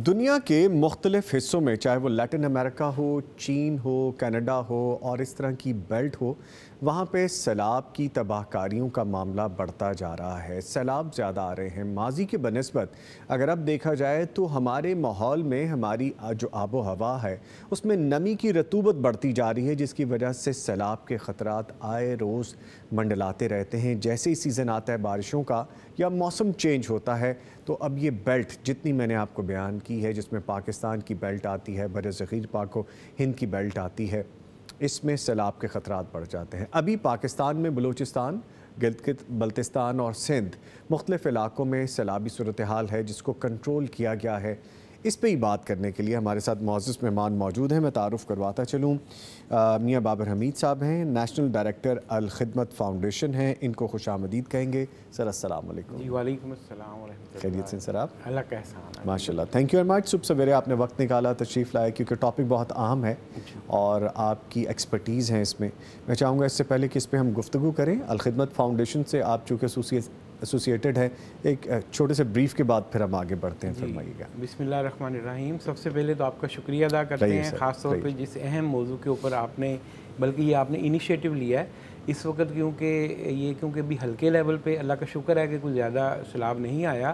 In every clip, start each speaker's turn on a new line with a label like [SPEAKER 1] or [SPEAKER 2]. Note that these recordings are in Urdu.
[SPEAKER 1] دنیا کے مختلف حصوں میں، چاہے وہ لیٹن امریکہ ہو، چین ہو، کینیڈا ہو اور اس طرح کی بیلٹ ہو، وہاں پہ سیلاب کی تباہ کاریوں کا معاملہ بڑھتا جا رہا ہے۔ سیلاب زیادہ آ رہے ہیں ماضی کے بنسبت۔ اگر اب دیکھا جائے تو ہمارے ماحول میں ہماری جو آب و ہوا ہے اس میں نمی کی رطوبت بڑھتی جا رہی ہے، جس کی وجہ سے سیلاب کے خطرات آئے روز منڈلاتے رہتے ہیں۔ جیسے ہی سیزن آتا ہے بارشوں کا یا موسم چینج ہوتا ہے تو اب یہ بیلٹ جتنی میں نے آپ کو بیان کی ہے، جس میں پاکستان کی بیلٹ آتی ہے، بر صغیر پاک و ہند کی بیلٹ آتی ہے، اس میں سیلاب کے خطرات بڑھ جاتے ہیں۔ ابھی پاکستان میں بلوچستان، گلگت بلتستان اور سندھ مختلف علاقوں میں سیلابی صورتحال ہے جس کو کنٹرول کیا گیا ہے۔ اس پہ ہی بات کرنے کے لیے ہمارے ساتھ معزز مہمان موجود ہیں۔ میں تعارف کرواتا چلوں، میاں بابر حمید صاحب ہیں، نیشنل ڈائریکٹر الخدمت فاؤنڈیشن ہیں، ان کو خوش آمدید کہیں گے۔ سر السلام علیکم۔
[SPEAKER 2] جی وعلیکم السلام ورحمۃ اللہ۔
[SPEAKER 1] خیریت سے سر آپ؟
[SPEAKER 2] اللہ کا احسان ہے
[SPEAKER 1] ماشاء اللہ، تھینک یو ویری مچ۔ صبح سویرے آپ نے وقت نکالا، تشریف لائے، کیونکہ ٹاپک بہت اہم ہے اور آپ کی ایکسپرٹیز ہیں اس میں۔ میں چاہوں گا اس سے پہلے کہ اس پہ ہم گفتگو کریں، الخدمت فاؤنڈیشن سے آپ چونکہ ایسوسیٹڈ ہے، ایک چھوٹے سے بریف کے بعد پھر ہم آگے بڑھتے ہیں، فرمائیے گا۔
[SPEAKER 2] بسم اللہ الرحمن الرحیم۔ سب سے پہلے تو آپ کا شکریہ ادا کرتے ہیں، خاص طور پہ جس اہم موضوع کے اوپر آپ نے بلکہ یہ آپ نے انیشیٹو لیا ہے اس وقت، کیونکہ بھی ہلکے لیول پہ اللہ کا شکر ہے کہ کوئی زیادہ سیلاب نہیں آیا،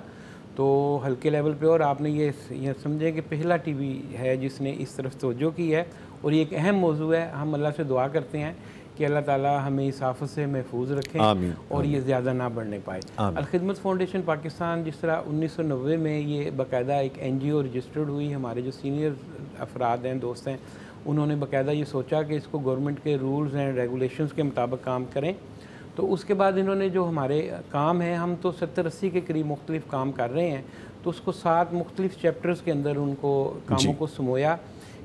[SPEAKER 2] تو ہلکے لیول پہ، اور آپ نے یہ سمجھیں کہ پہلا ٹی وی ہے جس نے اس طرف توجہ کی ہے، اور یہ ایک اہم موضوع ہے۔ ہم اللہ سے دعا کرتے ہیں کہ اللہ تعالیٰ ہمیں اس آفت سے محفوظ رکھیں اور یہ زیادہ نہ بڑھنے پائے۔ الخدمت فاؤنڈیشن پاکستان جس طرح 1990 میں یہ باقاعدہ ایک این جی او رجسٹرڈ ہوئی، ہمارے جو سینئر افراد ہیں، دوست ہیں، انہوں نے باقاعدہ یہ سوچا کہ اس کو گورنمنٹ کے رولز اینڈ ریگولیشنز کے مطابق کام کریں، تو اس کے بعد انہوں نے جو ہمارے کام ہیں، ہم تو 70-80 کے قریب مختلف کام کر رہے ہیں، تو اس کو 7 مختلف چیپٹرز کے اندر ان کو کاموں کو سمویا،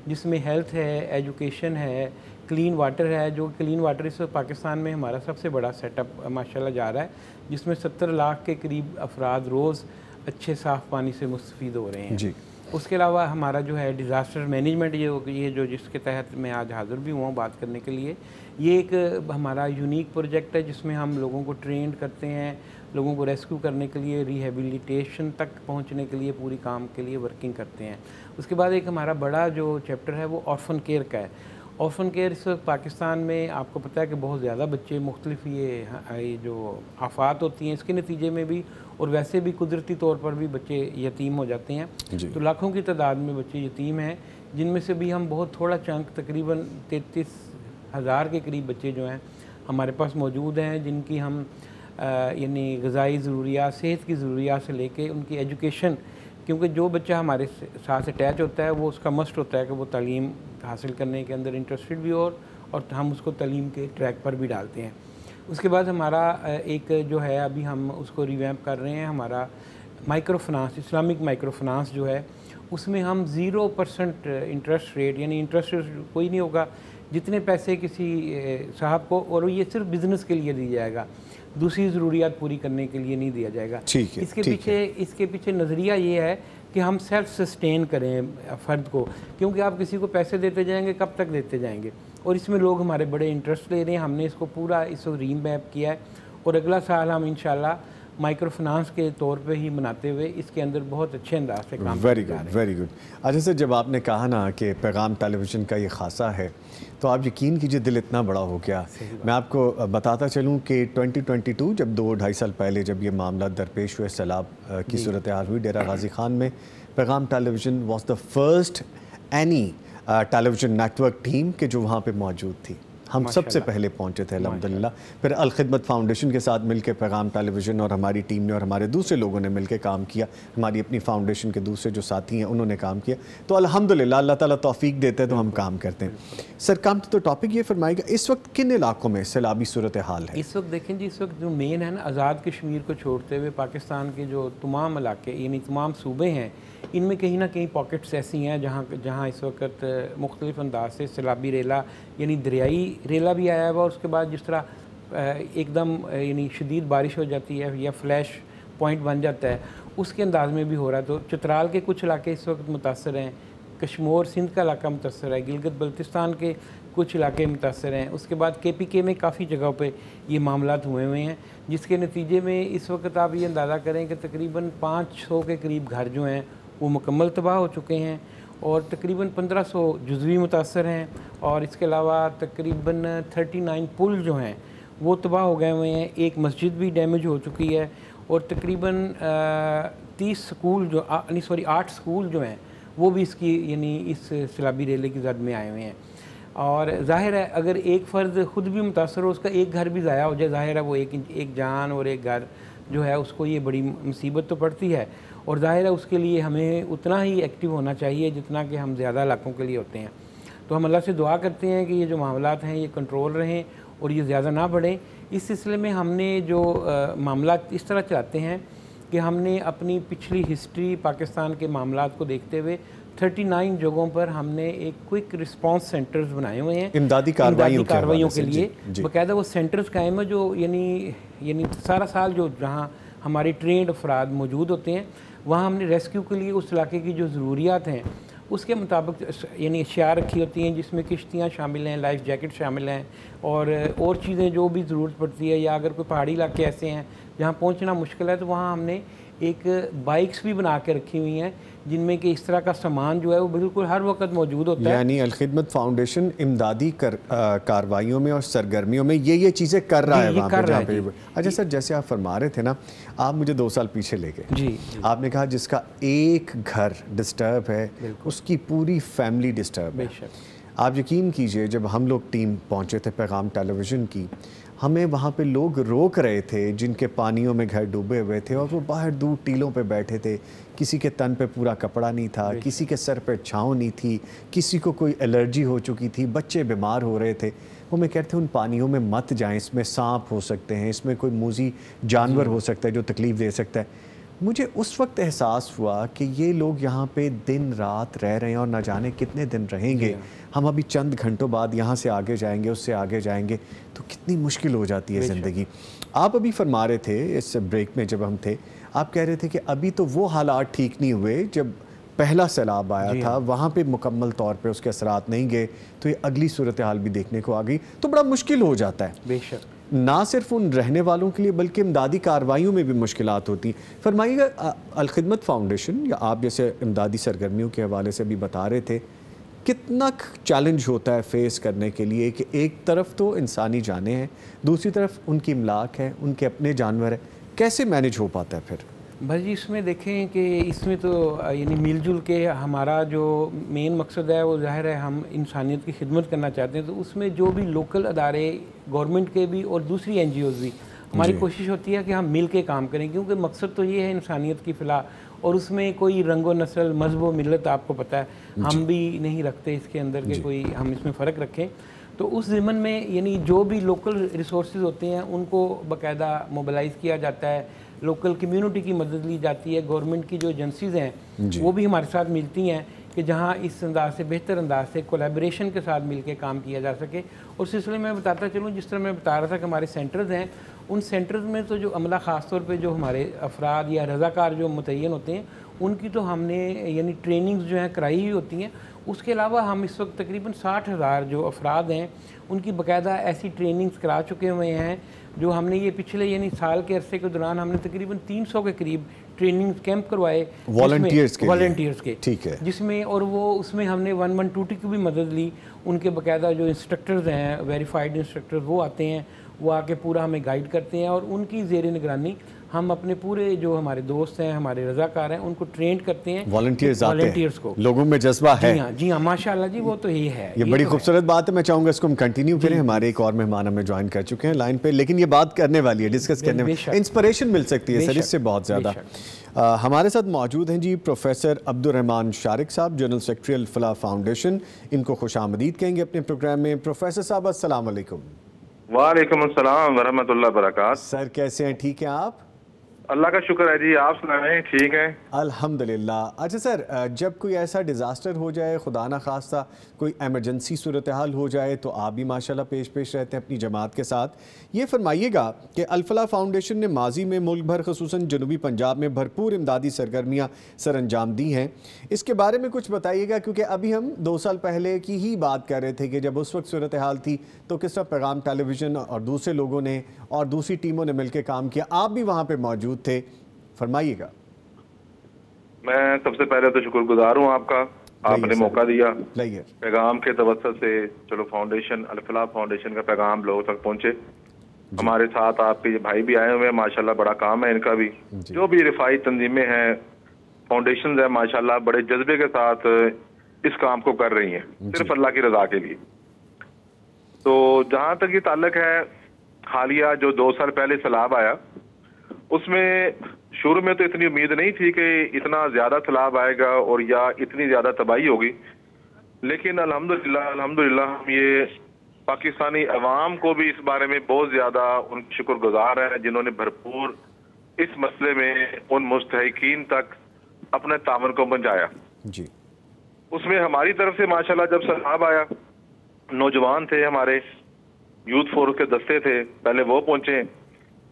[SPEAKER 2] جس میں ہیلتھ ہے، ایجوکیشن ہے، کلین واٹر ہے، جو کلین واٹر اس وقت پاکستان میں ہمارا سب سے بڑا سیٹ اپ ماشاءاللہ جا رہا ہے، جس میں 70 لاکھ کے قریب افراد روز اچھے صاف پانی سے مستفید ہو رہے ہیں۔ اس کے علاوہ ہمارا جو ہے ڈیزاسٹر مینجمنٹ، یہ جو جس کے تحت میں آج حاضر بھی ہوا ہوں بات کرنے کے لیے، یہ ایک ہمارا یونیک پروجیکٹ ہے جس میں ہم لوگوں کو ٹرینڈ کرتے ہیں، لوگوں کو ریسکیو کرنے کے لیے، ریہیبلیٹیشن تک پہنچنے کے لیے پوری کام کے لیے ورکنگ کرتے ہیں۔ اس کے بعد ایک ہمارا بڑا جو چیپٹر ہے وہ آرفن کیئر کا ہے۔ آرفن کیئر اس وقت پاکستان میں آپ کو پتہ ہے کہ بہت زیادہ بچے مختلف یہ جو آفات ہوتی ہیں اس کے نتیجے میں بھی، اور ویسے بھی قدرتی طور پر بھی بچے یتیم ہو جاتے ہیں، تو لاکھوں کی تعداد میں بچے یتیم ہیں، جن میں سے بھی ہم بہت تھوڑا چنک تقریباً 33,000 کے قریب بچے جو ہیں ہمارے پاس موجود ہیں، جن کی ہم یعنی غذائی ضروریات، صحت کی ضروریات سے لے کے ان کی ایجوکیشن، کیونکہ جو بچہ ہمارے ساتھ اٹیچ ہوتا ہے وہ اس کا مسٹ ہوتا ہے کہ وہ تعلیم حاصل کرنے کے اندر انٹرسٹڈ بھی ہو، اور ہم اس کو تعلیم کے ٹریک پر بھی ڈالتے ہیں۔ اس کے بعد ہمارا ایک جو ہے ابھی ہم اس کو ریویمپ کر رہے ہیں، ہمارا micro finance, Islamic micro finance جو ہے، اس میں ہم 0% انٹرسٹ ریٹ، یعنی انٹرسٹ کوئی نہیں ہوگا، جتنے پیسے کسی صاحب کو، اور یہ صرف بزنس کے لیے دی جائے گا، دوسری ضروریات پوری کرنے کے لیے نہیں دیا جائے گا۔ اس کے پیچھے نظریہ یہ ہے کہ ہم سیلف سسٹین کریں فرد کو، کیونکہ آپ کسی کو پیسے دیتے جائیں گے کب تک دیتے جائیں گے، اور اس میں لوگ ہمارے بڑے انٹرسٹ لے رہے ہیں۔ ہم نے اس کو پورا اس کو ریمیپ کیا ہے، اور اگلا سال ہم انشاءاللہ مائکرو فنانس کے طور پہ ہی مناتے ہوئے اس کے اندر بہت اچھے انداز سے کام
[SPEAKER 1] ویری گڈ، ویری گڈ۔ اچھا سر، جب آپ نے کہا نا کہ پیغام ٹیلی ویژن کا یہ خاصہ ہے، تو آپ یقین کیجئے دل اتنا بڑا ہو گیا۔ میں آپ کو بتاتا چلوں کہ 2022 جب 2-2.5 سال پہلے جب یہ معاملہ درپیش ہوئے، سیلاب کی صورتحال ہوئی ڈیرہ غازی خان میں، Paigham television was the first any television network team کہ جو وہاں پہ موجود تھی۔ ہم سب سے پہلے پہنچے تھے الحمدللہ۔ پھر الخدمت فاؤنڈیشن کے ساتھ مل کے پیغام ٹیلی ویژن اور ہماری ٹیم نے اور ہمارے دوسرے لوگوں نے مل کے کام کیا، ہماری اپنی فاؤنڈیشن کے دوسرے جو ساتھی ہیں انہوں نے کام کیا، تو الحمدللہ اللہ تعالیٰ توفیق دیتے ہیں تو ہم کام کرتے ہیں۔ سر، کام تو ٹاپک یہ فرمائے گا، اس وقت کن علاقوں میں سیلابی صورتحال ہے؟
[SPEAKER 2] اس وقت دیکھیں جی، اس وقت جو مین ہے نا، آزاد کشمیر کو چھوڑتے ہوئے پاکستان کے جو تمام علاقے، یعنی تمام صوبے ہیں، ان میں کہیں نہ کہیں پاکٹس ایسی ہیں جہاں اس وقت مختلف انداز سے سیلابی ریلا یعنی دریائی ریلا بھی آیا ہوا، اور اس کے بعد جس طرح ایک دم یعنی شدید بارش ہو جاتی ہے یا فلیش پوائنٹ بن جاتا ہے، اس کے انداز میں بھی ہو رہا ہے۔ تو چترال کے کچھ علاقے اس وقت متاثر ہیں، کشمور سندھ کا علاقہ متاثر ہے، گلگت بلتستان کے کچھ علاقے متاثر ہیں، اس کے بعد KPK میں کافی جگہوں پہ یہ معاملات ہوئے ہیں، جس کے نتیجے میں اس وقت آپ یہ اندازہ کریں کہ تقریباً 500 کے قریب گھر جو ہیں وہ مکمل تباہ ہو چکے ہیں، اور تقریباً 1500 جزوی متاثر ہیں، اور اس کے علاوہ تقریباً 39 پل جو ہیں وہ تباہ ہو گئے ہوئے ہیں، ایک مسجد بھی ڈیمیج ہو چکی ہے، اور تقریباً 8 سکول جو ہیں وہ بھی اس کی یعنی اس سیلابی ریلے کی زد میں آئے ہوئے ہیں۔ اور ظاہر ہے اگر ایک فرد خود بھی متاثر ہو، اس کا ایک گھر بھی ضائع ہو جائے، ظاہر ہے وہ ایک جان اور ایک گھر جو ہے اس کو یہ بڑی مصیبت تو پڑتی ہے، اور ظاہر ہے اس کے لیے ہمیں اتنا ہی ایکٹیو ہونا چاہیے جتنا کہ ہم زیادہ علاقوں کے لیے ہوتے ہیں۔ تو ہم اللہ سے دعا کرتے ہیں کہ یہ جو معاملات ہیں یہ کنٹرول رہیں اور یہ زیادہ نہ بڑھیں۔ اس سلسلے میں ہم نے جو معاملات اس طرح چلاتے ہیں کہ ہم نے اپنی پچھلی ہسٹری پاکستان کے معاملات کو دیکھتے ہوئے 39 جگہوں پر ہم نے ایک کوئک رسپانس سینٹرز بنائے ہوئے ہیں
[SPEAKER 1] امدادی کارروائیوں
[SPEAKER 2] کے لیے۔ باقاعدہ وہ سینٹرز قائم ہیں جو یعنی سارا سال جہاں ہمارے ٹرینڈ افراد موجود ہوتے ہیں، وہاں ہم نے ریسکیو کے لیے اس علاقے کی جو ضروریات ہیں اس کے مطابق یعنی اشیاء رکھی ہوتی ہیں، جس میں کشتیاں شامل ہیں، لائف جیکٹ شامل ہیں، اور چیزیں جو بھی ضرورت پڑتی ہے، یا اگر کوئی پہاڑی علاقے ایسے ہیں جہاں پہنچنا مشکل ہے تو وہاں ہم نے ایک بائکس بھی بنا کے رکھی ہوئی ہیں جن میں کہ اس طرح کا سامان جو ہے وہ بالکل ہر وقت موجود ہوتا ہے۔
[SPEAKER 1] یعنی الخدمت فاؤنڈیشن امدادی کارروائیوں میں اور سرگرمیوں میں یہ چیزیں کر رہا ہے وہاں پہ۔ اچھا سر، جیسے آپ فرما رہے تھے نا، آپ مجھے 2 سال پیچھے لے گئے۔
[SPEAKER 2] جی،
[SPEAKER 1] آپ نے کہا جس کا ایک گھر ڈسٹرب ہے اس کی پوری فیملی ڈسٹرب ہے۔ آپ یقین کیجئے جب ہم لوگ ٹیم پہنچے تھے پیغام ٹیلی ویژن کی، ہمیں وہاں پہ لوگ روک رہے تھے جن کے پانیوں میں گھر ڈوبے ہوئے تھے، اور وہ باہر دور ٹیلوں پہ بیٹھے تھے، کسی کے تن پہ پورا کپڑا نہیں تھا، کسی کے سر پہ چھاؤں نہیں تھی، کسی کو کوئی الرجی ہو چکی تھی، بچے بیمار ہو رہے تھے۔ وہ میں کہتے ہیں ان پانیوں میں مت جائیں، اس میں سانپ ہو سکتے ہیں، اس میں کوئی موذی جانور ہو سکتا ہے جو تکلیف دے سکتا ہے۔ مجھے اس وقت احساس ہوا کہ یہ لوگ یہاں پہ دن رات رہ رہے ہیں اور نہ جانے کتنے دن رہیں گے۔ ہم ابھی چند گھنٹوں بعد یہاں سے آگے جائیں گے، اس سے آگے جائیں گے، تو کتنی مشکل ہو جاتی ہے زندگی۔ آپ ابھی فرما رہے تھے اس بریک میں جب ہم تھے، آپ کہہ رہے تھے کہ ابھی تو وہ حالات ٹھیک نہیں ہوئے جب پہلا سیلاب آیا تھا، وہاں پہ مکمل طور پہ اس کے اثرات نہیں گئے، تو یہ اگلی صورتحال بھی دیکھنے کو آ گئی، تو بڑا مشکل ہو جاتا ہے۔
[SPEAKER 2] بے شک،
[SPEAKER 1] نہ صرف ان رہنے والوں کے لیے بلکہ امدادی کارروائیوں میں بھی مشکلات ہوتی ہیں۔ فرمائیے گا الخدمت فاؤنڈیشن یا آپ جیسے امدادی سرگرمیوں کے حوالے سے بھی بتا رہے تھے، کتنا چیلنج ہوتا ہے فیس کرنے کے لیے کہ ایک طرف تو انسانی جانیں ہیں، دوسری طرف ان کی املاک ہے، ان کے اپنے جانور ہیں، کیسے مینج ہو پاتا ہے پھر؟
[SPEAKER 2] بھائی جی اس میں دیکھیں کہ اس میں تو یعنی مل جل کے ہمارا جو مین مقصد ہے وہ ظاہر ہے ہم انسانیت کی خدمت کرنا چاہتے ہیں، تو اس میں جو بھی لوکل ادارے گورنمنٹ کے بھی اور دوسری NGOز بھی ہماری کوشش ہوتی ہے کہ ہم مل کے کام کریں، کیونکہ مقصد تو یہ ہے انسانیت کی فلاح، اور اس میں کوئی رنگ و نسل، مذہب و ملت آپ کو پتہ ہے ہم بھی نہیں رکھتے اس کے اندر کہ کوئی ہم اس میں فرق رکھیں۔ تو اس ضمن میں یعنی جو بھی لوکل ریسورسز ہوتے ہیں ان کو باقاعدہ موبلائز کیا جاتا ہے، لوکل کمیونٹی کی مدد لی جاتی ہے، گورنمنٹ کی جو ایجنسیز ہیں وہ بھی ہمارے ساتھ ملتی ہیں کہ جہاں اس انداز سے بہتر انداز سے کولیبریشن کے ساتھ مل کے کام کیا جا سکے۔ اور سلسلے میں بتاتا چلوں، جس طرح میں بتا رہا تھا کہ ہمارے سینٹرز ہیں، ان سینٹرز میں تو جو عملہ خاص طور پہ جو ہمارے افراد یا رضاکار جو متعین ہوتے ہیں ان کی تو ہم نے یعنی ٹریننگز جو ہیں کرائی ہوئی ہوتی ہیں۔ اس کے علاوہ ہم اس وقت تقریباً 60,000 جو افراد ہیں ان کی باقاعدہ ایسی ٹریننگز کرا چکے ہوئے ہیں، جو ہم نے یہ پچھلے یعنی سال کے عرصے کے دوران ہم نے تقریباً 300 کے قریب ٹریننگ کیمپ کروائے والنٹیئرز کے،
[SPEAKER 1] ٹھیک ہے،
[SPEAKER 2] جس میں اور وہ اس میں ہم نے 112 کی بھی مدد لی۔ ان کے باقاعدہ جو انسٹرکٹرز ہیں، ویریفائڈ انسٹرکٹرز، وہ آتے ہیں، وہ آ کے پورا ہمیں گائیڈ کرتے ہیں، اور ان کی زیر نگرانی ہم اپنے پورے جو ہمارے دوست ہیں، ہمارے رضاکار ہیں، ان کو ٹرینڈ کرتے ہیں۔ والنٹیئرز کو
[SPEAKER 1] لوگوں میں جذبہ ہے،
[SPEAKER 2] جی ہاں ماشاءاللہ جی، وہ تو یہ ہے،
[SPEAKER 1] یہ بڑی خوبصورت بات ہے۔ میں چاہوں گا اس کو ہم کنٹینیو کریں۔ ہمارے ایک اور مہمان ہمیں جوائن کر چکے ہیں لائن پہ، لیکن یہ بات کرنے والی ہے، ڈسکس کرنے والی، انسپریشن مل سکتی ہے سر اس سے بہت زیادہ۔ ہمارے ساتھ موجود ہیں جی پروفیسر عبدالرحمان شارق صاحب، جنرل سیکرٹری الفلاح فاؤنڈیشن، ان کو خوش آمدید کہیں گے اپنے پروگرام میں۔ پروفیسر صاحب السلام علیکم۔
[SPEAKER 3] وعلیکم السلام ورحمۃ اللہ وبرکاتہ۔
[SPEAKER 1] سر کیسے ہیں، ٹھیک ہیں آپ؟
[SPEAKER 3] اللہ کا شکر ہے جی, آپ سنائیں, ٹھیک ہیں
[SPEAKER 1] الحمدللہ. اچھا سر, جب کوئی ایسا ڈیزاسٹر ہو جائے, خدا نہ خواستہ کوئی ایمرجنسی صورتحال ہو جائے, تو آپ بھی ماشاءاللہ پیش رہتے ہیں اپنی جماعت کے ساتھ. یہ فرمائیے گا کہ الفلاح فاؤنڈیشن نے ماضی میں ملک بھر خصوصاً جنوبی پنجاب میں بھرپور امدادی سرگرمیاں سر انجام دی ہیں. اس کے بارے میں کچھ بتائیے گا, کیونکہ ابھی ہم 2 سال پہلے کی ہی بات کر رہے تھے کہ جب اس وقت صورتحال تھی تو کس طرح پیغام ٹیلی ویژن اور دوسرے لوگوں نے اور دوسری ٹیموں نے مل کے کام کیا. آپ بھی وہاں پہ موجود تھے, فرمائیے گا.
[SPEAKER 3] میں سب سے پہلے تو شکر گزار ہوں آپ کا, آپ نے موقع دیا پیغام کے توسط سے. چلو فاؤنڈیشن, الفلاح فاؤنڈیشن کا پیغام لوگوں تک پہنچے. ہمارے ساتھ آپ کے بھائی بھی آئے ہوئے ہیں, ماشاءاللہ بڑا کام ہے ان کا بھی. جو بھی رفائی تنظیمیں ہیں, فاؤنڈیشنز ہیں, ماشاءاللہ بڑے جذبے کے ساتھ اس کام کو کر رہی ہیں, صرف اللہ کی رضا کے لیے. تو جہاں تک یہ تعلق ہے, حالیہ جو 2 سال پہلے سیلاب آیا, اس میں شروع میں تو اتنی امید نہیں تھی کہ اتنا زیادہ سیلاب آئے گا اور یا اتنی زیادہ تباہی ہوگی. لیکن الحمدللہ ہم یہ پاکستانی عوام کو بھی اس بارے میں بہت زیادہ ان کی شکر گزار ہیں, جنہوں نے بھرپور اس مسئلے میں ان مستحقین تک اپنے تعاون کو پہنچایا.
[SPEAKER 1] جی,
[SPEAKER 3] اس میں ہماری طرف سے ماشاءاللہ جب سیلاب آیا, نوجوان تھے ہمارے, یوتھ فورس کے دستے تھے, پہلے وہ پہنچے.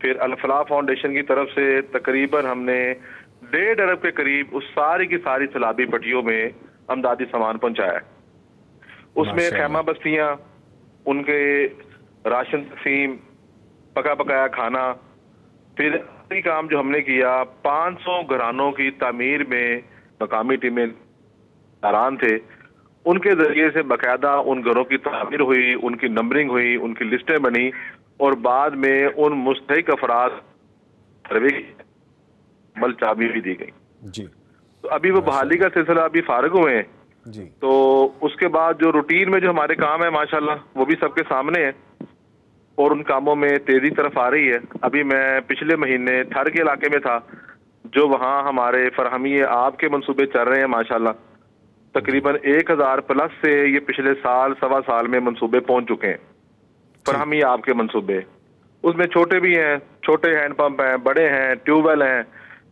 [SPEAKER 3] پھر الفلاح فاؤنڈیشن کی طرف سے تقریباً ہم نے 1.5 ارب کے قریب اس ساری کی ساری سیلابی پٹیوں میں امدادی سامان پہنچایا. اس میں خیمہ بستیاں, ان کے راشن تقسیم, پکا پکایا کھانا. پھر کام جو ہم نے کیا, 500 گھرانوں کی تعمیر میں مقامی ٹیمیں کاران تھے, ان کے ذریعے سے باقاعدہ ان گھروں کی تعمیر ہوئی, ان کی نمبرنگ ہوئی, ان کی لسٹیں بنی, اور بعد میں ان مستحق افراد سروے عمل چابی بھی دی گئی.
[SPEAKER 1] جی,
[SPEAKER 3] تو ابھی وہ بحالی کا سلسلہ ابھی فارغ ہوئے ہیں.
[SPEAKER 1] جی,
[SPEAKER 3] تو اس کے بعد جو روٹین میں جو ہمارے کام ہے ماشاءاللہ وہ بھی سب کے سامنے ہے, اور ان کاموں میں تیزی طرف آ رہی ہے. ابھی میں پچھلے مہینے تھر کے علاقے میں تھا, جو وہاں ہمارے فراہمی آب کے منصوبے چل رہے ہیں ماشاءاللہ. تقریباً 1000 پلس سے یہ پچھلے سال سوا سال میں منصوبے پہنچ چکے ہیں, فراہمی آب کے منصوبے. اس میں چھوٹے بھی ہیں, چھوٹے ہینڈ پمپ ہیں, بڑے ہیں, ٹیوب ویل ہیں,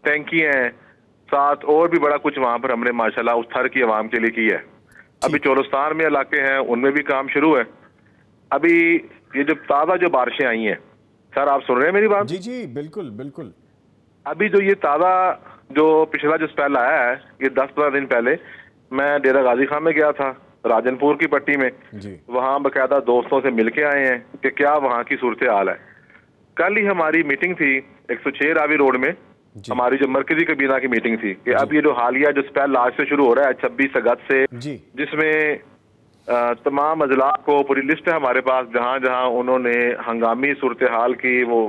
[SPEAKER 3] ٹینکی ہیں, ساتھ اور بھی بڑا کچھ وہاں پر ہم نے ماشاءاللہ اس تھر کی عوام کے لیے کی ہے. ابھی چولستان میں علاقے ہیں, ان میں بھی کام شروع ہے. ابھی یہ جو تازہ جو بارشیں آئی ہیں, سر آپ سن رہے ہیں میری بات؟
[SPEAKER 1] جی جی بالکل بالکل.
[SPEAKER 3] ابھی جو یہ تازہ جو پچھلا جو اسپیل آیا ہے, یہ 10-15 دن پہلے میں ڈیرہ غازی خان میں گیا تھا, راجن پور کی پٹی میں. وہاں باقاعدہ دوستوں سے مل کے آئے ہیں کہ کیا وہاں کی صورتحال ہے. کل ہی ہماری میٹنگ تھی 106 راوی روڈ میں, ہماری جو مرکزی کابینہ کی میٹنگ تھی کہ اب یہ جو حالیہ جو اسپیل آج سے شروع ہو رہا ہے 26 اگست سے, جس میں تمام اضلاع کو پوری لسٹ ہے ہمارے پاس, جہاں جہاں انہوں نے ہنگامی صورتحال کی وہ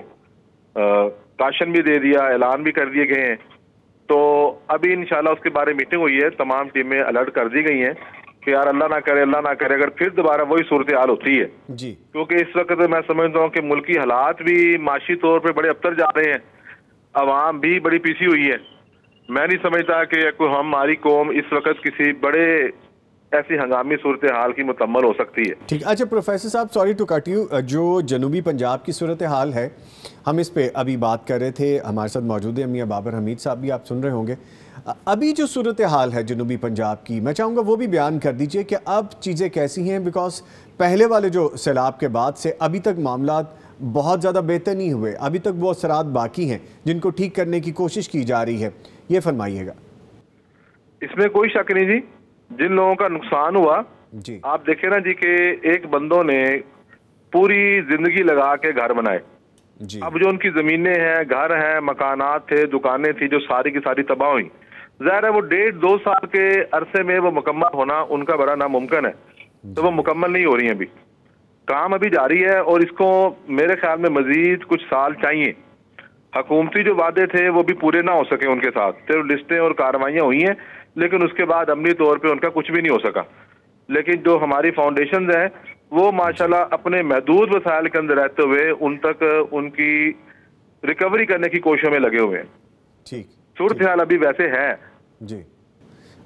[SPEAKER 3] کاشن بھی دے دیا, اعلان بھی کر دیے گئے ہیں. تو ابھی انشاءاللہ اس کے بارے میٹنگ ہوئی ہے, تمام ٹیمیں الرٹ کر دی گئی ہیں کہ یار اللہ نہ کرے اگر پھر دوبارہ وہی صورتحال ہوتی ہے.
[SPEAKER 1] جی,
[SPEAKER 3] کیونکہ اس وقت میں سمجھتا ہوں کہ ملکی حالات بھی معاشی طور پہ بڑے ابتر جا رہے ہیں, عوام بھی بڑی پیسی ہوئی ہے. میں نہیں سمجھتا کہ ہماری قوم اس وقت کسی بڑے ایسی ہنگامی صورتحال کی متحمل ہو سکتی ہے.
[SPEAKER 1] ٹھیک. اچھا پروفیسر صاحب, سوری ٹو کٹ یو, جو جنوبی پنجاب کی صورتحال ہے, ہم اس پہ ابھی بات کر رہے تھے, ہمارے ساتھ موجود ہیں میاں بابر حمید صاحب بھی, آپ سن رہے ہوں گے. ابھی جو صورتحال ہے جنوبی پنجاب کی, میں چاہوں گا وہ بھی بیان کر دیجئے کہ اب چیزیں کیسی ہیں, بیکاز پہلے والے جو سیلاب کے بعد سے ابھی تک معاملات بہت زیادہ بہتر نہیں ہوئے, ابھی تک وہ اثرات باقی ہیں جن کو ٹھیک کرنے کی کوشش کی جا رہی ہے. یہ فرمائیے گا.
[SPEAKER 3] اس میں کوئی شک نہیں جی, جن لوگوں کا نقصان ہوا,
[SPEAKER 1] جی
[SPEAKER 3] آپ دیکھیں نا جی کہ ایک بندوں نے پوری زندگی لگا کے گھر بنائے.
[SPEAKER 1] جی,
[SPEAKER 3] اب جو ان کی زمینیں ہیں, گھر ہیں, مکانات تھے, دکانیں تھی, جو ساری کی ساری تباہ ہوئی. ظاہر ہے وہ 1.5-2 سال کے عرصے میں وہ مکمل ہونا ان کا بڑا ناممکن ہے, تو وہ مکمل نہیں ہو رہی ہیں. ابھی کام ابھی جاری ہے, اور اس کو میرے خیال میں مزید کچھ سال چاہیے. حکومتی جو وعدے تھے وہ بھی پورے نہ ہو سکے ان کے ساتھ, صرف لسٹیں اور کاروائیاں ہوئی ہیں, لیکن اس کے بعد عملی طور پہ ان کا کچھ بھی نہیں ہو سکا. لیکن جو ہماری فاؤنڈیشنز ہیں وہ ماشاءاللہ اپنے محدود وسائل کے اندر رہتے ہوئے ان تک ان کی ریکوری کرنے کی کوششوں میں لگے ہوئے ہیں.
[SPEAKER 1] ٹھیک,
[SPEAKER 3] صورتحال ابھی ویسے ہے.
[SPEAKER 1] جی,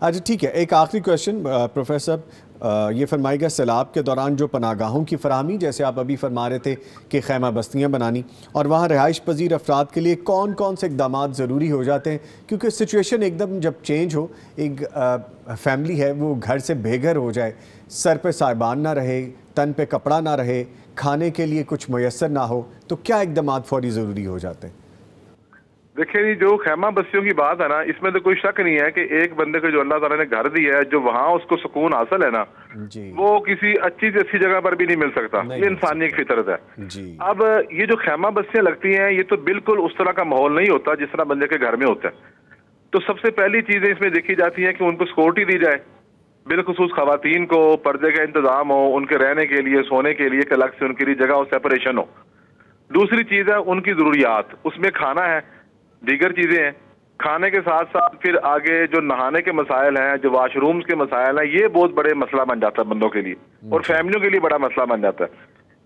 [SPEAKER 1] اچھا ٹھیک ہے، ایک آخری کویشچن پروفیسر صاحب، یہ فرمائے گا سیلاب کے دوران جو پناہ گاہوں کی فراہمی، جیسے آپ ابھی فرما رہے تھے کہ خیمہ بستیاں بنانی، اور وہاں رہائش پذیر افراد کے لیے کون کون سے اقدامات ضروری ہو جاتے ہیں؟ کیونکہ سچویشن ایک دم جب چینج ہو، ایک فیملی ہے وہ گھر سے بے گھر ہو جائے، سر پہ سائبان نہ رہے، تن پہ کپڑا نہ رہے، کھانے کے لیے کچھ میسر نہ ہو، تو کیا اقدامات فوری ضروری ہو جاتے ہیں؟
[SPEAKER 3] دیکھیں جی، جو خیمہ بستیوں کی بات ہے نا، اس میں تو کوئی شک نہیں ہے کہ ایک بندے کو جو اللہ تعالیٰ نے گھر دیا ہے، جو وہاں اس کو سکون حاصل ہے نا، وہ کسی اچھی سے اچھی جگہ پر بھی نہیں مل سکتا. یہ انسانی ایک فطرت ہے. اب یہ جو خیمہ بستیاں لگتی ہیں، یہ تو بالکل اس طرح کا ماحول نہیں ہوتا جس طرح بندے کے گھر میں ہوتا ہے. تو سب سے پہلی چیزیں اس میں دیکھی جاتی ہیں کہ ان کو سیکورٹی دی جائے، بالخصوص خواتین کو پردے کا انتظام ہو، ان کے رہنے کے لیے، سونے کے لیے ایک الگ سے ان کے لیے جگہ اور سیپریشن ہو. دوسری چیز ہے ان کی ضروریات، اس میں کھانا ہے، دیگر چیزیں ہیں. کھانے کے ساتھ ساتھ پھر آگے جو نہانے کے مسائل ہیں، جو واش رومز کے مسائل ہیں، یہ بہت بڑے مسئلہ بن جاتا ہے بندوں کے لیے اور فیملیوں کے لیے بڑا مسئلہ بن جاتا ہے.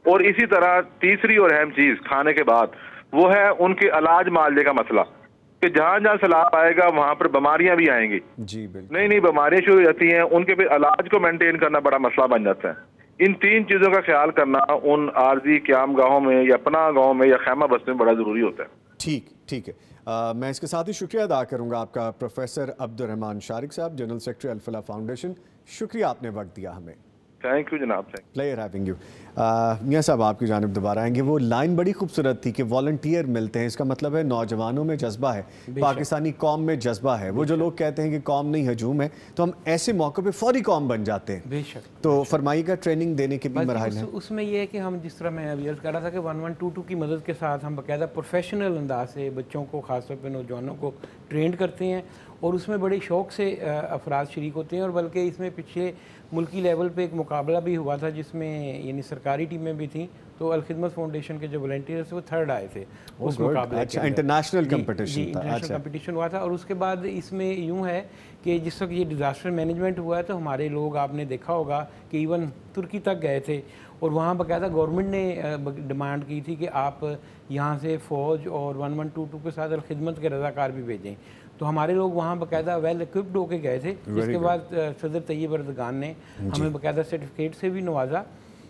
[SPEAKER 3] اور اسی طرح تیسری اور اہم چیز کھانے کے بعد وہ ہے ان کے علاج معالجے کا مسئلہ، کہ جہاں جہاں سیلاب آئے گا وہاں پر بیماریاں بھی آئیں گی.
[SPEAKER 1] جی بالکل،
[SPEAKER 3] نئی نئی بیماریاں شروع ہو جاتی ہیں، ان کے پھر علاج کو مینٹین کرنا بڑا مسئلہ بن جاتا ہے. ان تین چیزوں کا خیال کرنا ان عارضی قیام گاہوں میں یا پناہ گاہوں میں یا خیمہ بستیوں میں بڑا ضروری ہوتا ہے.
[SPEAKER 1] ٹھیک ہے. میں اس کے ساتھ ہی شکریہ ادا کروں گا آپ کا پروفیسر عبدالرحمان شارق صاحب، جنرل سیکرٹری الفلاح فاؤنڈیشن. شکریہ آپ نے وقت دیا ہمیں.
[SPEAKER 3] تھینک یو جناب.
[SPEAKER 1] Player having you. میاں صاحب آپ کی جانب دوبارہ آئیں گے. وہ لائن بڑی خوبصورت تھی کہ والنٹیئر ملتے ہیں، اس کا مطلب ہے نوجوانوں میں جذبہ ہے، پاکستانی قوم میں جذبہ ہے. وہ جو لوگ کہتے ہیں کہ قوم نہیں ہجوم ہے، تو ہم ایسے موقع پہ فوری قوم بن جاتے ہیں.
[SPEAKER 2] بے شک.
[SPEAKER 1] تو فرمائیے گا ٹریننگ دینے کے بھی مراحل ہیں
[SPEAKER 2] اس میں یہ ہے کہ ہم جس طرح میں ابھی عرض کر رہا تھا کہ 1122 کی مدد کے ساتھ ہم باقاعدہ پروفیشنل انداز سے بچوں کو، خاص طور پہ نوجوانوں کو ٹرینڈ کرتے ہیں، اور اس میں بڑے شوق سے افراد شریک ہوتے ہیں. اور بلکہ اس میں پچھلے ملکی لیول پہ ایک مقابلہ بھی ہوا تھا جس میں یعنی سرکاری ٹیمیں بھی تھیں، تو الخدمت فاؤنڈیشن کے جو والنٹیئرس وہ 3rd آئے تھے اس مقابلے کے.
[SPEAKER 1] انٹرنیشنل کمپٹیشن تھا.
[SPEAKER 2] انٹرنیشنل کمپٹیشن ہوا تھا. اور اس کے بعد اس میں یوں ہے کہ جس وقت یہ ڈیزاسٹر مینجمنٹ ہوا ہے تو ہمارے لوگ، آپ نے دیکھا ہوگا کہ ایون ترکی تک گئے تھے، اور وہاں باقاعدہ گورنمنٹ نے ڈیمانڈ کی تھی کہ آپ یہاں سے فوج اور 1122 کے ساتھ الخدمت کے رضاکار بھی بھیجیں. تو ہمارے لوگ وہاں باقاعدہ ویل ایکوپڈ ہو کے گئے تھے، جس کے بعد صدر طیب اردگان نے ہمیں باقاعدہ سرٹیفکیٹ سے بھی نوازا.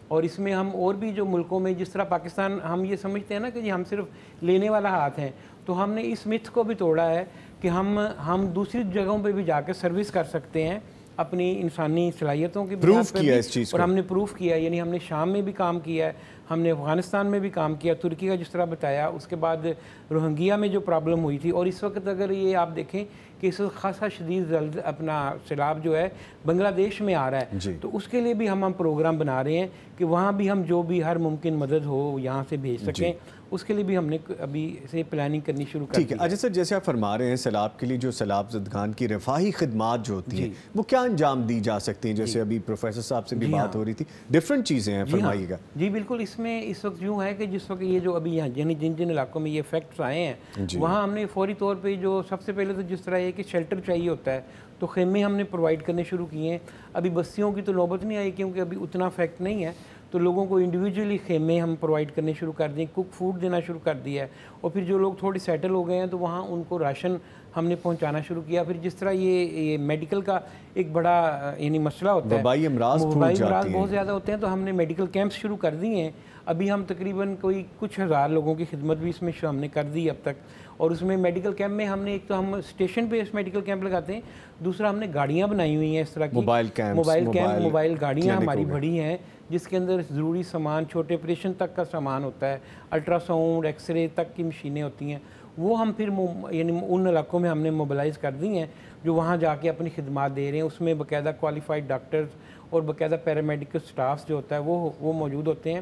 [SPEAKER 2] اور اس میں ہم اور بھی جو ملکوں میں، جس طرح پاکستان ہم یہ سمجھتے ہیں نا کہ جی ہم صرف لینے والا ہاتھ ہیں، تو ہم نے اس متھ کو بھی توڑا ہے کہ ہم دوسری جگہوں پہ بھی جا کے سروس کر سکتے ہیں اپنی انسانی صلاحیتوں کی بنیاد پر بھی. اور ہم نے پروف کیا ہے، یعنی ہم نے شام میں بھی کام کیا ہے، ہم نے افغانستان میں بھی کام کیا، ترکی کا جس طرح بتایا، اس کے بعد روہنگیا میں جو پرابلم ہوئی تھی. اور اس وقت اگر یہ آپ دیکھیں کہ اس وقت خاصا شدید اپنا سیلاب جو ہے بنگلہ دیش میں آ رہا ہے، تو اس کے لیے بھی ہم پروگرام بنا رہے ہیں کہ وہاں بھی ہم جو بھی ہر ممکن مدد ہو یہاں سے بھیج سکیں. اس کے لیے بھی ہم نے ابھی سے پلاننگ کرنی شروع کر دی.
[SPEAKER 1] ٹھیک ہے. اجے سر، جیسے آپ فرما رہے ہیں سیلاب کے لیے جو سیلاب زدگان کی رفاہی خدمات جو ہوتی ہیں وہ کیا انجام دی جا سکتی ہیں؟ جیسے ابھی پروفیسر صاحب سے بھی بات ہو رہی تھی، ڈفرینٹ چیزیں ہیں، فرمائیے گا.
[SPEAKER 2] جی بالکل. اس میں اس وقت یوں ہے کہ جس وقت یہ جو ابھی یہاں یعنی جن علاقوں میں یہ افیکٹس آئے ہیں وہاں ہم نے فوری طور پہ جو سب سے پہلے تو جس طرح یہ کہ شیلٹر چاہیے ہوتا ہے تو خیمے ہم نے پرووائڈ کرنے شروع کیے ہیں. ابھی بستیوں کی تو نوبت نہیں آئی کیونکہ ابھی اتنا افیکٹ نہیں ہے، تو لوگوں کو انڈیویجولی خیمے ہم پرووائڈ کرنے شروع کر دیں، کوک فوڈ دینا شروع کر دیا ہے. اور پھر جو لوگ تھوڑی سیٹل ہو گئے ہیں تو وہاں ان کو راشن ہم نے پہنچانا شروع کیا. پھر جس طرح یہ میڈیکل کا ایک بڑا یعنی مسئلہ ہوتا ہے، وبائی امراض بہت زیادہ ہوتے ہیں، تو ہم نے میڈیکل کیمپس شروع کر دیے ہیں. ابھی ہم تقریباً کوئی کچھ ہزار لوگوں کی خدمت بھی اس میں ہم نے کر دی اب تک. اور اس میں میڈیکل کیمپ میں ہم نے ایک تو ہم اسٹیشن پہ میڈیکل کیمپ لگاتے ہیں، دوسرا ہم نے گاڑیاں بنائی ہوئی ہیں اس طرح کی موبائل گاڑیاں ہماری بڑی ہیں جس کے اندر ضروری سامان، چھوٹے آپریشن تک کا سامان ہوتا ہے، الٹرا ساؤنڈ، ایکس رے تک کی مشینیں ہوتی ہیں. وہ ہم پھر یعنی ان علاقوں میں ہم نے موبلائز کر دی ہیں جو وہاں جا کے اپنی خدمات دے رہے ہیں. اس میں باقاعدہ کوالیفائڈ ڈاکٹرز اور باقاعدہ پیرامیڈیکل سٹافز جو ہوتا ہے وہ موجود ہوتے ہیں.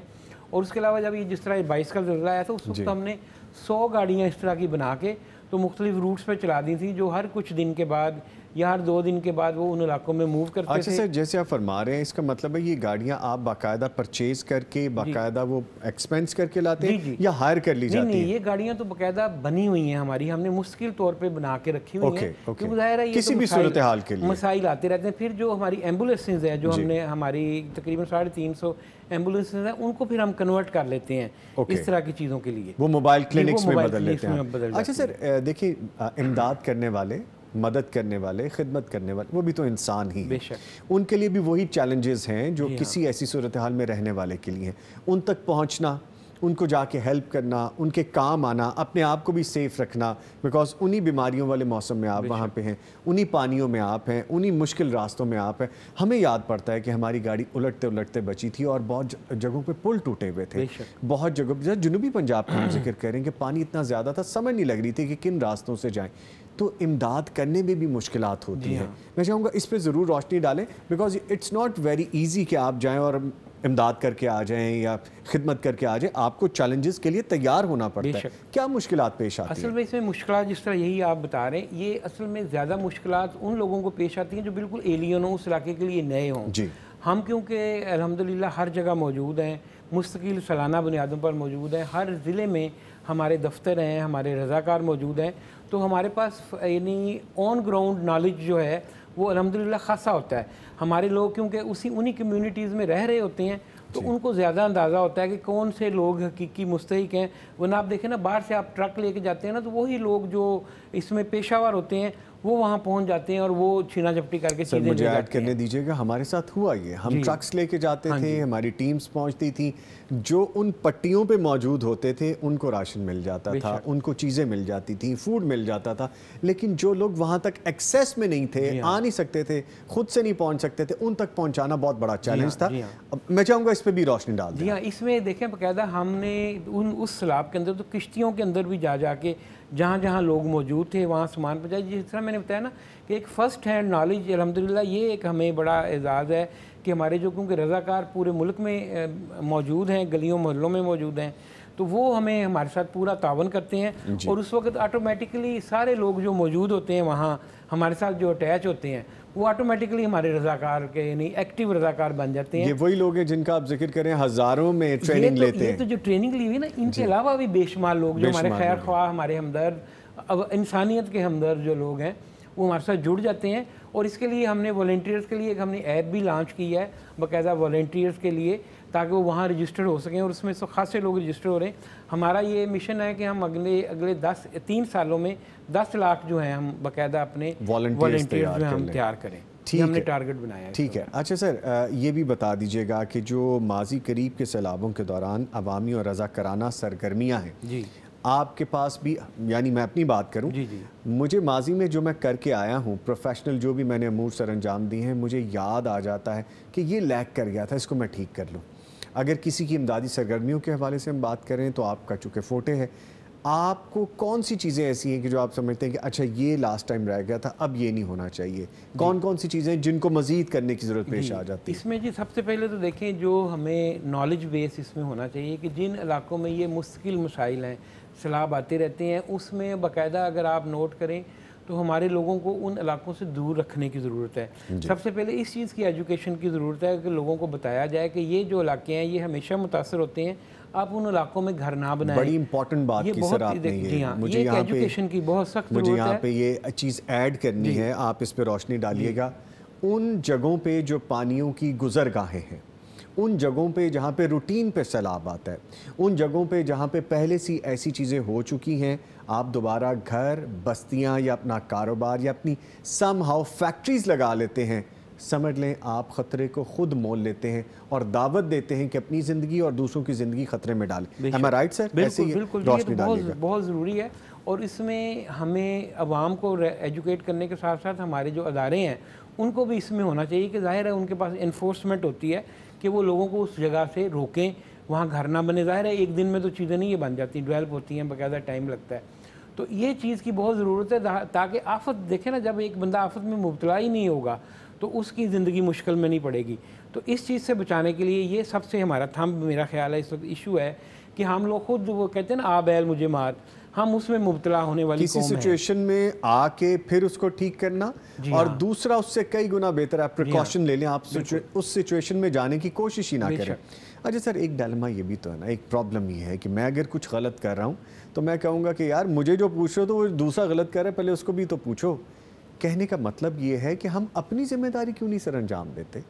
[SPEAKER 2] اور اس کے علاوہ جب یہ جس طرح 22 کا زلزلہ آیا تھا اس وقت ہم نے 100 گاڑیاں اس طرح کی بنا کے تو مختلف روٹس پہ چلا دی تھیں، جو ہر کچھ دن کے بعد یا ہر 2 دن کے بعد وہ ان علاقوں میں موو کرتے تھے.
[SPEAKER 1] اچھا سر، جیسے آپ فرما رہے ہیں اس کا مطلب ہے یہ گاڑیاں آپ باقاعدہ پرچیز کر کے باقاعدہ وہ ایکسپینس کر کے لاتے ہیں یا ہائر کر لی جاتی ہیں؟
[SPEAKER 2] نہیں، یہ گاڑیاں تو باقاعدہ بنی ہوئی ہیں ہماری، ہم نے مستقل طور پہ بنا کے رکھی ہوئی ہیں کیونکہ ظاہر ہے یہ کسی بھی صورتحال کے لیے مسائل آتے رہتے ہیں. پھر جو ہماری ایمبولینسز ہیں جو ہم نے ہماری تقریباً 350 ایمبولینسز ہیں ان کو پھر ہم کنورٹ کر لیتے ہیں اس طرح کی چیزوں کے لیے،
[SPEAKER 1] وہ موبائل کلینکس میں بدل لیتے ہیں. اچھا سر، دیکھیں امداد کرنے والے مدد کرنے والے، خدمت کرنے والے، وہ بھی تو انسان ہی ہیں، ان کے لیے بھی وہی چیلنجز ہیں جو کسی ایسی صورتحال میں رہنے والے کے لیے ہیں. ان تک پہنچنا، ان کو جا کے ہیلپ کرنا، ان کے کام آنا، اپنے آپ کو بھی سیف رکھنا، بیکاز انہی بیماریوں والے موسم میں آپ وہاں پہ ہیں، انہی پانیوں میں آپ ہیں، انہی مشکل راستوں میں آپ ہیں. ہمیں یاد پڑتا ہے کہ ہماری گاڑی الٹتے الٹتے بچی تھی اور بہت جگہوں پہ پل ٹوٹے ہوئے تھے، بہت جگہ جنوبی پنجاب کا ہم ذکر کریں کہ پانی اتنا زیادہ تھا، سمجھ نہیں لگ رہی تھی کہ کن راستوں سے جائیں. تو امداد کرنے میں بھی مشکلات ہوتی ہیں. میں چاہوں گا اس پہ ضرور روشنی ڈالیں، because it's not very easy کہ آپ جائیں اور امداد کر کے آ جائیں یا خدمت کر کے آ جائیں. آپ کو چیلنجز کے لیے تیار ہونا پڑتا ہے. کیا مشکلات پیش آتی ہیں؟
[SPEAKER 2] اصل میں اس میں مشکلات جس طرح یہی آپ بتا رہے ہیں، یہ اصل میں زیادہ مشکلات ان لوگوں کو پیش آتی ہیں جو بالکل ایلین ہوں، اس علاقے کے لیے نئے ہوں. ہم کیونکہ الحمدللہ ہر جگہ موجود ہیں، مستقل سالانہ بنیادوں پر موجود ہیں، ہر ضلع میں ہمارے دفتر ہیں، ہمارے رضاکار موجود ہیں، تو ہمارے پاس یعنی آن گراؤنڈ نالج جو ہے وہ الحمدللہ خاصا ہوتا ہے. ہمارے لوگ کیونکہ انہی کمیونٹیز میں رہ رہے ہوتے ہیں تو ان کو زیادہ اندازہ ہوتا ہے کہ کون سے لوگ حقیقی مستحق ہیں. ورنہ آپ دیکھیں نا، باہر سے آپ ٹرک لے کے جاتے ہیں نا، تو وہی لوگ جو اس میں پیشہ ور ہوتے ہیں وہ وہاں پہنچ جاتے ہیں اور وہ چھینا جھپٹی کر کے چیزیں لے جاتے ہیں.
[SPEAKER 1] مجھے ایڈ کرنے دیجیے گا، ہمارے ساتھ ہوا یہ، ہم ٹرکس لے کے جاتے تھے، ہماری ٹیمز پہنچتی تھیں، جو ان پٹیوں پہ موجود ہوتے تھے ان کو راشن مل جاتا تھا، ان کو چیزیں مل جاتی تھیں، فوڈ مل جاتا تھا. لیکن جو لوگ وہاں تک ایکسیس میں نہیں تھے، آ نہیں سکتے تھے، خود سے نہیں پہنچ سکتے تھے، ان تک پہنچانا بہت بڑا چیلنج تھا. میں چاہوں گا اس پہ بھی روشنی ڈال دیں.
[SPEAKER 2] جی ہاں، اس میں دیکھیں باقاعدہ ہم نے اس سیلاب کے اندر تو کشتیوں کے اندر بھی جا کے جہاں جہاں لوگ موجود تھے وہاں سامان پہنچایا. جس طرح میں نے بتایا نا کہ ایک فرسٹ ہینڈ نالج الحمدللہ یہ ایک ہمیں بڑا اعزاز ہے کہ ہمارے جو کیونکہ رضاکار پورے ملک میں موجود ہیں، گلیوں محلوں میں موجود ہیں، تو وہ ہمیں ہمارے ساتھ پورا تعاون کرتے ہیں. اور اس وقت آٹومیٹکلی سارے لوگ جو موجود ہوتے ہیں وہاں ہمارے ساتھ جو اٹیچ ہوتے ہیں وہ آٹومیٹکلی ہمارے رضاکار کے یعنی ایکٹیو رضاکار بن جاتے ہیں.
[SPEAKER 1] یہ وہی لوگ ہیں جن کا آپ ذکر کریں ہزاروں میں ٹریننگ لیتے ہیں.
[SPEAKER 2] یہ تو جو ٹریننگ لی ہوئی نا، ان کے علاوہ بھی بے شمار لوگ جو ہمارے خیر خواہ، ہمارے ہمدرد، انسانیت کے ہمدرد جو لوگ ہیں وہ ہمارے ساتھ جڑ جاتے ہیں. اور اس کے لیے ہم نے والنٹیئرز کے لیے ہم نے ایپ بھی لانچ کیا ہے باقاعدہ والنٹیئرز کے لیے، تاکہ وہ وہاں رجسٹر ہو سکیں، اور اس میں خاصے لوگ رجسٹر ہو رہے ہیں. ہمارا یہ مشن ہے کہ ہم اگلے 3 سالوں میں 10 لاکھ جو ہیں ہم باقاعدہ اپنے والنٹیئرز میں ہم تیار کریں. ہم نے ٹارگٹ بنایا ہے.
[SPEAKER 1] ٹھیک ہے. اچھا سر، یہ بھی بتا دیجیے گا کہ جو ماضی قریب کے سیلابوں کے دوران عوامی اور رضاکارانہ سرگرمیاں ہیں، آپ کے پاس بھی، یعنی میں اپنی بات کروں، مجھے ماضی میں جو میں کر کے آیا ہوں، پروفیشنل جو بھی میں نے امور سر انجام دی ہیں، مجھے یاد آ جاتا ہے کہ یہ لیک کر گیا تھا، اس کو میں ٹھیک کر لوں. اگر کسی کی امدادی سرگرمیوں کے حوالے سے ہم بات کریں تو آپ کا چونکہ فوٹے ہے، آپ کو کون سی چیزیں ایسی ہیں کہ جو آپ سمجھتے ہیں کہ اچھا یہ لاسٹ ٹائم رہ گیا تھا، اب یہ نہیں ہونا چاہیے؟ کون سی چیزیں جن کو مزید کرنے کی ضرورت پیش آ جاتی ہے؟
[SPEAKER 2] اس میں سب سے پہلے تو دیکھیں جو ہمیں نالج بیس اس میں ہونا چاہیے کہ جن علاقوں میں یہ مستقل مسائل ہیں، سیلاب آتے رہتے ہیں، اس میں باقاعدہ اگر آپ نوٹ کریں تو ہمارے لوگوں کو ان علاقوں سے دور رکھنے کی ضرورت ہے. سب سے پہلے اس چیز کی ایجوکیشن کی ضرورت ہے کہ لوگوں کو بتایا جائے کہ یہ جو علاقے ہیں یہ ہمیشہ متاثر ہوتے ہیں، آپ ان علاقوں میں گھر نہ بنائیں.
[SPEAKER 1] بڑی امپورٹنٹ بات کی سر آپ نے.
[SPEAKER 2] جی ہاں، یہ ایک ایجوکیشن کی بہت سخت ضرورت ہے.
[SPEAKER 1] مجھے یہاں پہ یہ چیز ایڈ کرنی ہے، آپ اس پہ روشنی ڈالیے گا. ان جگہوں پہ جو پانیوں کی گزرگاہیں ہیں، ان جگہوں پہ جہاں پہ روٹین پہ سیلاب آتا ہے، ان جگہوں پہ جہاں پہ پہلے سی ایسی چیزیں ہو چکی ہیں، آپ دوبارہ گھر، بستیاں یا اپنا کاروبار یا اپنی سم ہاؤ فیکٹریز لگا لیتے ہیں، سمجھ لیں آپ خطرے کو خود مول لیتے ہیں اور دعوت دیتے ہیں کہ اپنی زندگی اور دوسروں کی زندگی خطرے میں ڈالیں. Am I right sir؟
[SPEAKER 2] بالکل، یہ بہت ضروری ہے. اور اس میں ہمیں عوام کو ایجوکیٹ کرنے کے ساتھ ساتھ ہمارے جو ادارے ہیں ان کو بھی اس میں ہونا چاہیے کہ ظاہر ہے ان کے پاس انفورسمنٹ ہوتی ہے کہ وہ لوگوں کو اس جگہ سے روکیں، وہاں گھر نہ بنے. ظاہر ہے ایک دن میں تو چیزیں نہیں یہ بن جاتی، ڈیولپ ہوتی ہیں، باقاعدہ ٹائم لگتا ہے. تو یہ چیز کی بہت ضرورت ہے تاکہ آفت، دیکھیں نا، جب ایک بندہ آفت میں مبتلا ہی نہیں ہوگا تو اس کی زندگی مشکل میں نہیں پڑے گی. تو اس چیز سے بچانے کے لیے یہ سب سے ہمارا تھمب، میرا خیال ہے اس وقت ایشو ہے کہ ہم لوگ خود، وہ کہتے ہیں نا آ بیل مجھے مار، ہم اس میں مبتلا ہونے والی قوم ہیں.
[SPEAKER 1] کسی سچویشن میں آ کے پھر اس کو ٹھیک کرنا، اور دوسرا اس سے کئی گنا بہتر ہے پریکاشن لے لیں، آپ اس سچویشن میں جانے کی کوشش ہی نہ کریں. اچھا سر، ایک ڈائلما یہ بھی تو ہے نا، ایک پرابلم یہ ہے کہ میں اگر کچھ غلط کر رہا ہوں تو میں کہوں گا کہ یار مجھے جو پوچھ رہے ہو تو وہ دوسرا غلط کر رہا ہے، پہلے اس کو بھی تو پوچھو. کہنے کا مطلب یہ ہے کہ ہم اپنی ذمہ داری کیوں نہیں سر انجام دیتے؟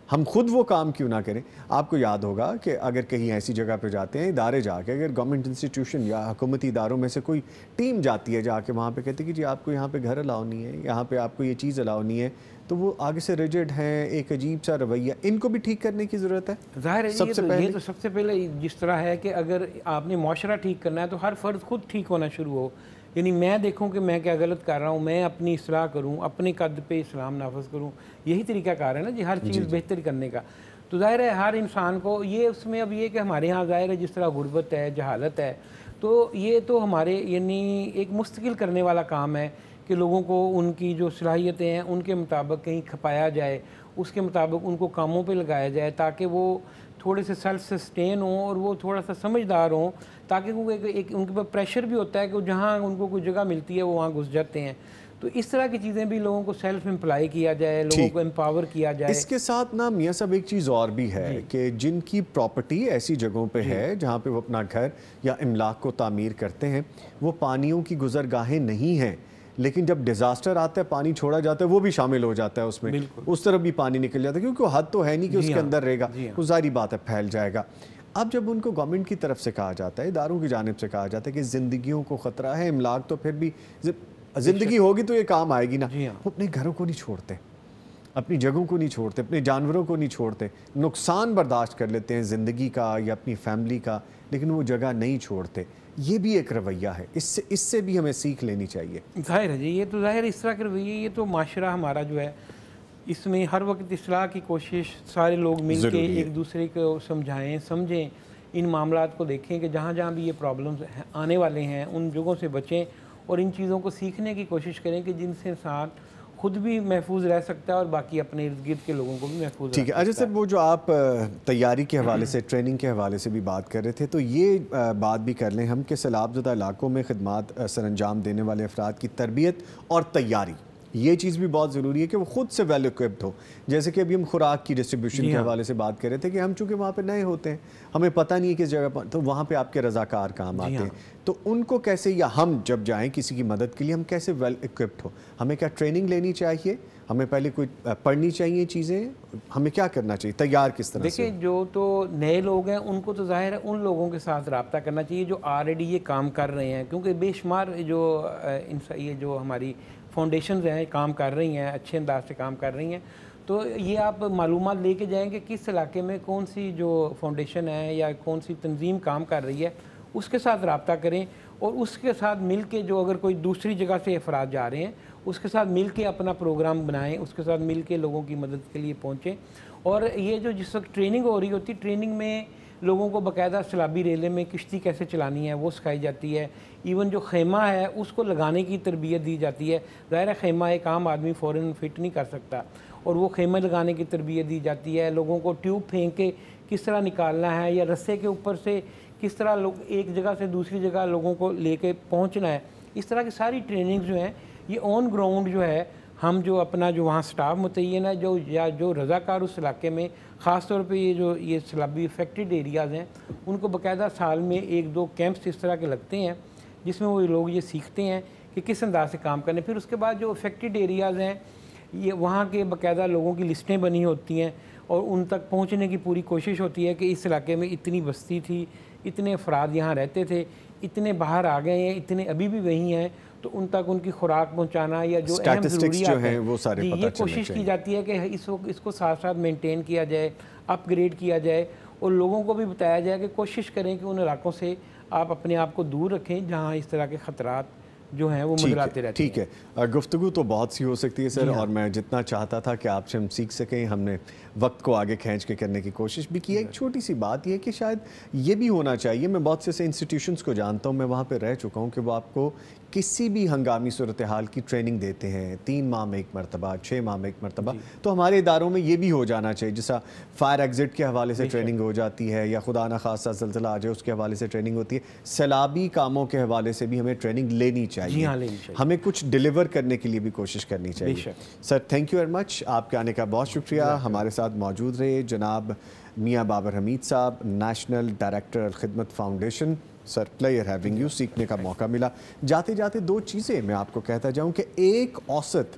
[SPEAKER 1] ہم خود وہ کام کیوں نہ کریں. آپ کو یاد ہوگا کہ اگر کہیں ایسی جگہ پہ جاتے ہیں ادارے جا کے, اگر گورنمنٹ انسٹیٹیوشن یا حکومتی اداروں میں سے کوئی ٹیم جاتی ہے جا کے وہاں پہ کہتے کہ جی آپ کو یہاں پہ گھر الاؤ نہیں ہے, یہاں پہ آپ کو یہ چیز الاؤ نہیں ہے, تو وہ آگے سے ریجڈ ہیں, ایک عجیب سا رویہ, ان کو بھی ٹھیک کرنے کی ضرورت ہے.
[SPEAKER 2] ظاہر ہے یہ تو سب سے پہلے جس طرح ہے کہ اگر آپ نے معاشرہ ٹھیک کرنا ہے تو ہر فرد خود ٹھیک ہونا شروع ہو. یعنی میں دیکھوں کہ میں کیا غلط کر رہا ہوں, میں اپنی اصلاح کروں, اپنے قد پہ اسلام نافذ کروں, یہی طریقہ کار ہے نا جی ہر چیز بہتر کرنے کا. تو ظاہر ہے ہر انسان کو یہ اس میں اب یہ کہ ہمارے ہاں ظاہر ہے جس طرح غربت ہے, جہالت ہے, تو یہ تو ہمارے یعنی ایک مستقل کرنے والا کام ہے کہ لوگوں کو ان کی جو صلاحیتیں ہیں ان کے مطابق کہیں کھپایا جائے, اس کے مطابق ان کو کاموں پہ لگایا جائے تاکہ وہ تھوڑے سے سیلف سسٹین ہوں اور وہ تھوڑا سا سمجھدار ہوں, تاکہ ایک ان کے پاس پریشر بھی ہوتا ہے کہ جہاں ان کو کوئی جگہ ملتی ہے وہ وہاں گھس جاتے ہیں. تو اس طرح کی چیزیں بھی لوگوں کو سیلف امپلائی کیا جائے, لوگوں کو امپاور کیا جائے.
[SPEAKER 1] اس کے ساتھ نا میاں صاحب ایک چیز اور بھی ہے کہ جن کی پراپرٹی ایسی جگہوں پہ ہے جہاں پہ وہ اپنا گھر یا املاک کو تعمیر کرتے ہیں, وہ پانیوں کی گزرگاہیں نہیں ہیں, لیکن جب ڈیزاسٹر آتا ہے پانی چھوڑا جاتا ہے وہ بھی شامل ہو جاتا ہے اس میں, اس طرف بھی پانی نکل جاتا ہے کیونکہ وہ حد تو ہے نہیں کہ اس کے اندر رہے گا, وہ ظاہری بات ہے پھیل جائے گا. اب جب ان کو گورنمنٹ کی طرف سے کہا جاتا ہے, اداروں کی جانب سے کہا جاتا ہے کہ زندگیوں کو خطرہ ہے, املاک تو پھر بھی زندگی ہوگی تو یہ کام آئے گی نا, وہ اپنے گھروں کو نہیں چھوڑتے, اپنی جگہوں کو نہیں چھوڑتے, اپنے جانوروں کو نہیں چھوڑتے, نقصان برداشت کر لیتے ہیں زندگی کا یا اپنی فیملی کا, لیکن وہ جگہ نہیں چھوڑتے. یہ بھی ایک رویہ ہے, اس سے بھی ہمیں سیکھ لینی چاہیے.
[SPEAKER 2] ظاہر ہے جی, یہ تو ظاہر اس طرح کے رویے, یہ تو معاشرہ ہمارا جو ہے اس میں ہر وقت اصلاح کی کوشش, سارے لوگ مل کے ایک دوسرے کو سمجھائیں, سمجھیں, ان معاملات کو دیکھیں کہ جہاں جہاں بھی یہ پرابلمز آنے والے ہیں ان جگہوں سے بچیں اور ان چیزوں کو سیکھنے کی کوشش کریں کہ جن سے انسان خود بھی محفوظ رہ سکتا ہے اور باقی اپنے ارد گرد کے لوگوں کو بھی محفوظ رکھ سکتا ہے.
[SPEAKER 1] ٹھیک ہے. اجے صاحب, وہ جو آپ تیاری کے حوالے سے, ٹریننگ کے حوالے سے بھی بات کر رہے تھے, تو یہ بات بھی کر لیں ہم کہ سیلاب زدہ علاقوں میں خدمات سر انجام دینے والے افراد کی تربیت اور تیاری, یہ چیز بھی بہت ضروری ہے کہ وہ خود سے ویل اکوپڈ ہو. جیسے کہ ابھی ہم خوراک کی ڈسٹریبیوشن کے حوالے سے بات کر رہے تھے کہ ہم چونکہ وہاں پہ نئے ہوتے ہیں, ہمیں پتہ نہیں ہے کس جگہ پر, تو وہاں پہ آپ کے رضاکار کام آتے ہیں, تو ان کو کیسے, یا ہم جب جائیں کسی کی مدد کے لیے ہم کیسے ویل اکوپڈ ہو, ہمیں کیا ٹریننگ لینی چاہیے, ہمیں پہلے کوئی پڑھنی چاہیے چیزیں, ہمیں کیا کرنا چاہیے, تیار کس طرح سے؟
[SPEAKER 2] دیکھیں جو تو نئے لوگ ہیں ان کو تو ظاہر ہے ان لوگوں کے ساتھ رابطہ کرنا چاہیے جو آلریڈی یہ کام کر رہے ہیں, کیونکہ بے شمار یہ جو ہماری فاؤنڈیشنز ہیں کام کر رہی ہیں, اچھے انداز سے کام کر رہی ہیں, تو یہ آپ معلومات لے کے جائیں کہ کس علاقے میں کون سی جو فاؤنڈیشن ہے یا کون سی تنظیم کام کر رہی ہے, اس کے ساتھ رابطہ کریں اور اس کے ساتھ مل کے جو اگر کوئی دوسری جگہ سے افراد جا رہے ہیں اس کے ساتھ مل کے اپنا پروگرام بنائیں, اس کے ساتھ مل کے لوگوں کی مدد کے لیے پہنچیں. اور یہ جو جس وقت ٹریننگ ہو رہی ہوتی, ٹریننگ میں لوگوں کو باقاعدہ سیلابی ریلے میں کشتی کیسے چلانی ہے وہ سکھائی جاتی ہے, ایون جو خیمہ ہے اس کو لگانے کی تربیت دی جاتی ہے. ظاہر ہے خیمہ ایک عام آدمی فوراً فٹ نہیں کر سکتا, اور وہ خیمہ لگانے کی تربیت دی جاتی ہے. لوگوں کو ٹیوب پھینک کے کس طرح نکالنا ہے یا رسے کے اوپر سے کس طرح لوگ ایک جگہ سے دوسری جگہ لوگوں کو لے کے پہنچنا ہے, اس طرح کی ساری ٹریننگ جو ہیں یہ آن گراؤنڈ جو ہے ہم جو اپنا جو وہاں سٹاف متعین ہے جو رضاکار اس علاقے میں, خاص طور پہ یہ سیلابی افیکٹڈ ایریاز ہیں, ان کو باقاعدہ سال میں 1-2 کیمپس اس طرح کے لگتے ہیں جس میں وہ لوگ یہ سیکھتے ہیں کہ کس انداز سے کام کرنے. پھر اس کے بعد جو افیکٹڈ ایریاز ہیں یہ وہاں کے باقاعدہ لوگوں کی لسٹیں بنی ہوتی ہیں اور ان تک پہنچنے کی پوری کوشش ہوتی ہے کہ اس علاقے میں اتنی بستی تھی, اتنے افراد یہاں رہتے تھے, اتنے باہر آ گئے ہیں, اتنے ابھی بھی وہیں ہیں, تو ان تک ان کی خوراک پہنچانا یا جو اہم ضروریات ہیں وہ سارے یہ کوشش کی جاتی ہے کہ اس کو ساتھ ساتھ مینٹین کیا جائے, اپ گریڈ کیا جائے, اور لوگوں کو بھی بتایا جائے کہ کوشش کریں کہ ان علاقوں سے آپ اپنے آپ کو دور رکھیں جہاں اس طرح کے خطرات جو ہیں وہ منڈلاتے رہتے ہیں.
[SPEAKER 1] ٹھیک ہے, گفتگو تو بہت سی ہو سکتی ہے سر, اور میں جتنا چاہتا تھا کہ آپ سے ہم سیکھ سکیں, ہم نے وقت کو آگے کھینچ کے کرنے کی کوشش بھی کی ہے. ایک چھوٹی سی بات یہ کہ شاید یہ بھی ہونا چاہیے, میں بہت سے ایسے انسٹیٹیوشنز کو جانتا ہوں, میں وہاں پہ رہ چکا ہوں, کہ وہ آپ کو کسی بھی ہنگامی صورتحال کی ٹریننگ دیتے ہیں 3 ماہ میں ایک مرتبہ, 6 ماہ میں ایک مرتبہ. تو ہمارے اداروں میں یہ بھی ہو جانا چاہیے, جیسا فائر ایگزٹ کے حوالے سے ٹریننگ ہو جاتی ہے, یا خدا نہ خاصہ زلزلہ آ جائے اس کے حوالے سے ٹریننگ ہوتی ہے, سیلابی کاموں کے حوالے سے بھی ہمیں ٹریننگ لینی چاہیے. ہمیں کچھ ڈیلیور کرنے کے لیے بھی کوشش کرنی چاہیے. Sir thank you very much, آپ کے آنے کا بہت شکریہ. ہمارے ساتھ موجود رہے جناب میاں بابر حمید صاحب, national director Al-Khidmat foundation. Sir player having you, سیکھنے کا موقع ملا. جاتے جاتے 2 چیزیں میں آپ کو کہتا جاؤں کہ ایک اوسط